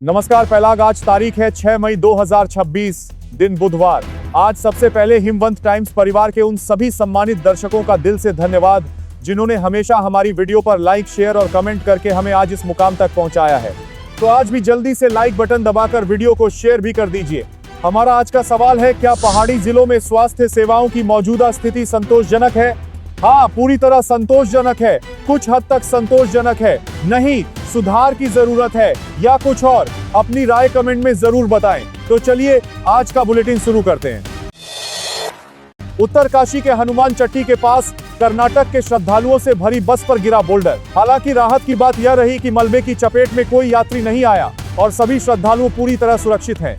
नमस्कार पहलाग, आज तारीख है 6 मई 2026, दिन बुधवार। आज सबसे पहले हिमवंत टाइम्स परिवार के उन सभी सम्मानित दर्शकों का दिल से धन्यवाद जिन्होंने हमेशा हमारी वीडियो पर लाइक, शेयर और कमेंट करके हमें आज इस मुकाम तक पहुंचाया है। तो आज भी जल्दी से लाइक बटन दबाकर वीडियो को शेयर भी कर दीजिए। हमारा आज का सवाल है, क्या पहाड़ी जिलों में स्वास्थ्य सेवाओं की मौजूदा स्थिति संतोषजनक है? हाँ, पूरी तरह संतोषजनक है, कुछ हद तक संतोषजनक है, नहीं सुधार की जरूरत है या कुछ और? अपनी राय कमेंट में जरूर बताएं। तो चलिए आज का बुलेटिन शुरू करते हैं। उत्तरकाशी के हनुमान चट्टी के पास कर्नाटक के श्रद्धालुओं से भरी बस पर गिरा बोल्डर। हालांकि राहत की बात यह रही कि मलबे की चपेट में कोई यात्री नहीं आया और सभी श्रद्धालु पूरी तरह सुरक्षित हैं।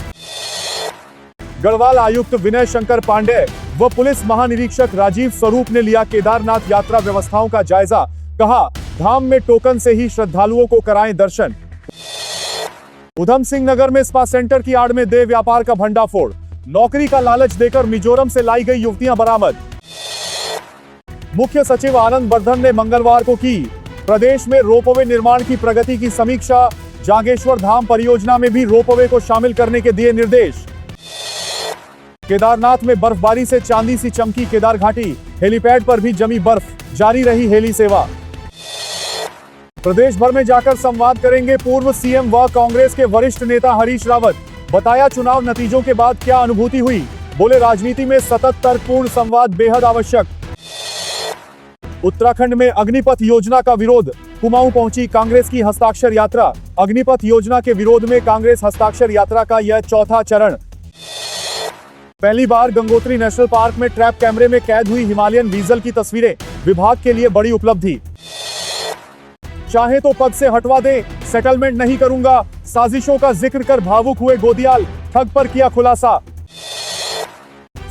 गढ़वाल आयुक्त विनय शंकर पांडे व पुलिस महानिरीक्षक राजीव स्वरूप ने लिया केदारनाथ यात्रा व्यवस्थाओं का जायजा। कहा, धाम में टोकन से ही श्रद्धालुओं को कराएं दर्शन। उधम सिंह नगर में स्पा सेंटर की आड़ में देह व्यापार का भंडाफोड़। नौकरी का लालच देकर मिजोरम से लाई गई युवतियां बरामद। मुख्य सचिव आनंद वर्धन ने मंगलवार को की प्रदेश में रोपवे निर्माण की प्रगति की समीक्षा। जागेश्वर धाम परियोजना में भी रोपवे को शामिल करने के दिए निर्देश। केदारनाथ में बर्फबारी से चांदी सी चमकी केदार घाटी। हेलीपैड पर भी जमी बर्फ, जारी रही हेली सेवा। प्रदेश भर में जाकर संवाद करेंगे पूर्व सीएम व कांग्रेस के वरिष्ठ नेता हरीश रावत। बताया, चुनाव नतीजों के बाद क्या अनुभूति हुई। बोले, राजनीति में सतत तर्कपूर्ण संवाद बेहद आवश्यक। उत्तराखंड में अग्निपथ योजना का विरोध। कुमाऊं पहुंची कांग्रेस की हस्ताक्षर यात्रा। अग्निपथ योजना के विरोध में कांग्रेस हस्ताक्षर यात्रा का यह चौथा चरण। पहली बार गंगोत्री नेशनल पार्क में ट्रैप कैमरे में कैद हुई हिमालयन वीजल की तस्वीरें। विभाग के लिए बड़ी उपलब्धि। चाहे तो पद से हटवा दें, सेटलमेंट नहीं करूंगा, साजिशों का जिक्र कर भावुक हुए गोदियाल। ठग पर किया खुलासा।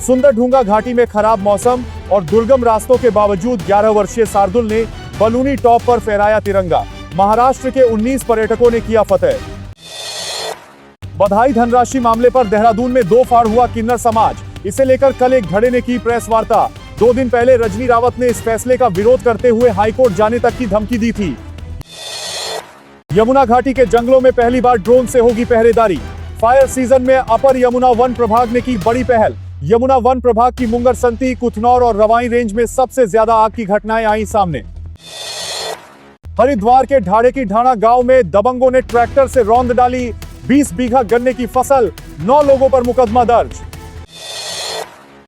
सुंदर ढूंगा घाटी में खराब मौसम और दुर्गम रास्तों के बावजूद 11 वर्षीय शार्दुल ने बलूनी टॉप पर फहराया तिरंगा। महाराष्ट्र के 19 पर्यटकों ने किया फतेह। बधाई धनराशि मामले पर देहरादून में दो फाड़ हुआ किन्नर समाज। इसे लेकर कल एक धड़े ने की प्रेस वार्ता। 2 दिन पहले रजनी रावत ने इस फैसले का विरोध करते हुए हाईकोर्ट जाने तक की धमकी दी थी। यमुना घाटी के जंगलों में पहली बार ड्रोन से होगी पहरेदारी। फायर सीजन में अपर यमुना वन प्रभाग ने की बड़ी पहल। यमुना वन प्रभाग की मुंगरसंती, कुथनौर और रवाई रेंज में सबसे ज्यादा आग की घटनाएं आई सामने। हरिद्वार के ढाड़े की ढाणा गांव में दबंगों ने ट्रैक्टर से रौंद डाली 20 बीघा गन्ने की फसल। 9 लोगों पर मुकदमा दर्ज।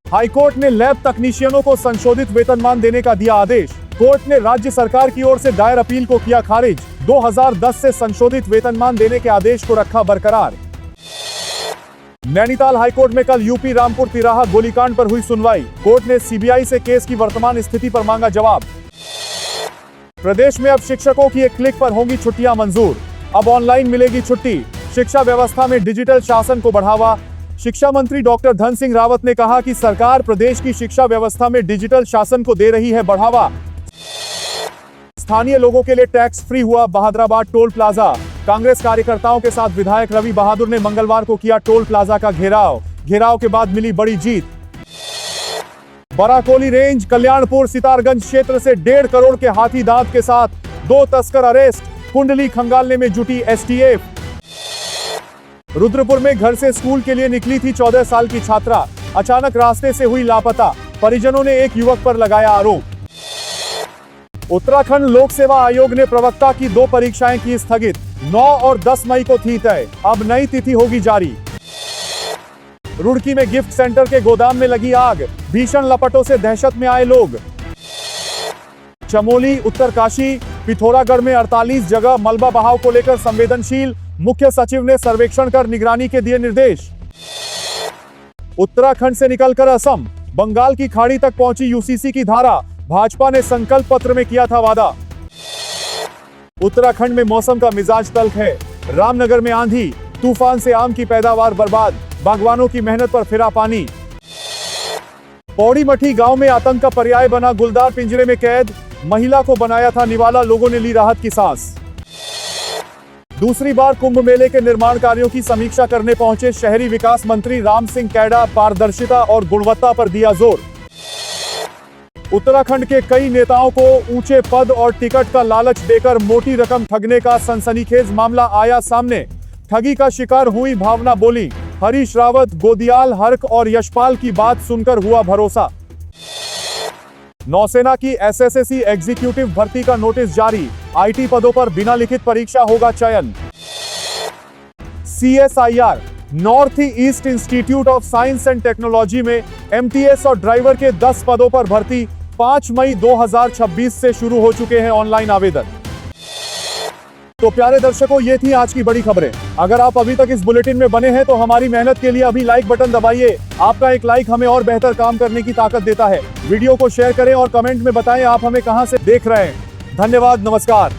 हाईकोर्ट ने लैब तकनीशियनों को संशोधित वेतनमान देने का दिया आदेश। कोर्ट ने राज्य सरकार की ओर से दायर अपील को किया खारिज। 2010 से संशोधित वेतनमान देने के आदेश को रखा बरकरार। नैनीताल हाईकोर्ट में कल यूपी रामपुर तिराहा गोलीकांड पर हुई सुनवाई। कोर्ट ने सीबीआई से केस की वर्तमान स्थिति पर मांगा जवाब। प्रदेश में अब शिक्षकों की एक क्लिक पर होंगी छुट्टियां मंजूर। अब ऑनलाइन मिलेगी छुट्टी। शिक्षा व्यवस्था में डिजिटल शासन को बढ़ावा। शिक्षा मंत्री डॉक्टर धन सिंह रावत ने कहा कि सरकार प्रदेश की शिक्षा व्यवस्था में डिजिटल शासन को दे रही है बढ़ावा। स्थानीय लोगों के लिए टैक्स फ्री हुआ बहादुराबाद टोल प्लाजा। कांग्रेस कार्यकर्ताओं के साथ विधायक रवि बहादुर ने मंगलवार को किया टोल प्लाजा का घेराव। घेराव के बाद मिली बड़ी जीत। बराकोली रेंज कल्याणपुर सितारगंज क्षेत्र से 1.5 करोड़ के हाथी दांत के साथ 2 तस्कर अरेस्ट। कुंडली खंगालने में जुटी एसटीएफ। रुद्रपुर में घर से स्कूल के लिए निकली थी 14 साल की छात्रा, अचानक रास्ते से हुई लापता। परिजनों ने एक युवक पर लगाया आरोप। उत्तराखंड लोक सेवा आयोग ने प्रवक्ता की 2 परीक्षाएं की स्थगित। 9 और 10 मई को थी तय, अब नई तिथि होगी जारी। रुड़की में गिफ्ट सेंटर के गोदाम में लगी आग। भीषण लपटों से दहशत में आए लोग। चमोली, उत्तरकाशी, पिथौरागढ़ में 48 जगह मलबा बहाव को लेकर संवेदनशील। मुख्य सचिव ने सर्वेक्षण कर निगरानी के दिए निर्देश। उत्तराखंड से निकलकर असम, बंगाल की खाड़ी तक पहुंची यूसीसी की धारा। भाजपा ने संकल्प पत्र में किया था वादा। उत्तराखंड में मौसम का मिजाज तल्ख है। रामनगर में आंधी तूफान से आम की पैदावार बर्बाद। बागवानों की मेहनत पर फिरा पानी। पौड़ी मठी गांव में आतंक का पर्याय बना गुलदार पिंजरे में कैद। महिला को बनाया था निवाला, लोगों ने ली राहत की सांस। दूसरी बार कुंभ मेले के निर्माण कार्यों की समीक्षा करने पहुंचे शहरी विकास मंत्री राम सिंह कैडा। पारदर्शिता और गुणवत्ता पर दिया जोर। उत्तराखंड के कई नेताओं को ऊंचे पद और टिकट का लालच देकर मोटी रकम ठगने का सनसनीखेज मामला आया सामने। ठगी का शिकार हुई भावना बोली, हरीश रावत, गोदियाल, हर्क और यशपाल की बात सुनकर हुआ भरोसा। नौसेना की एसएससी एग्जीक्यूटिव भर्ती का नोटिस जारी, आईटी पदों पर बिना लिखित परीक्षा होगा चयन। CSIR north east institute of science and technology में एमटीएस और ड्राइवर के 10 पदों पर भर्ती 5 मई 2026 से शुरू हो चुके हैं ऑनलाइन आवेदन। तो प्यारे दर्शकों, ये थी आज की बड़ी खबरें। अगर आप अभी तक इस बुलेटिन में बने हैं तो हमारी मेहनत के लिए अभी लाइक बटन दबाइए। आपका एक लाइक हमें और बेहतर काम करने की ताकत देता है। वीडियो को शेयर करें और कमेंट में बताएं आप हमें कहां से देख रहे हैं। धन्यवाद, नमस्कार।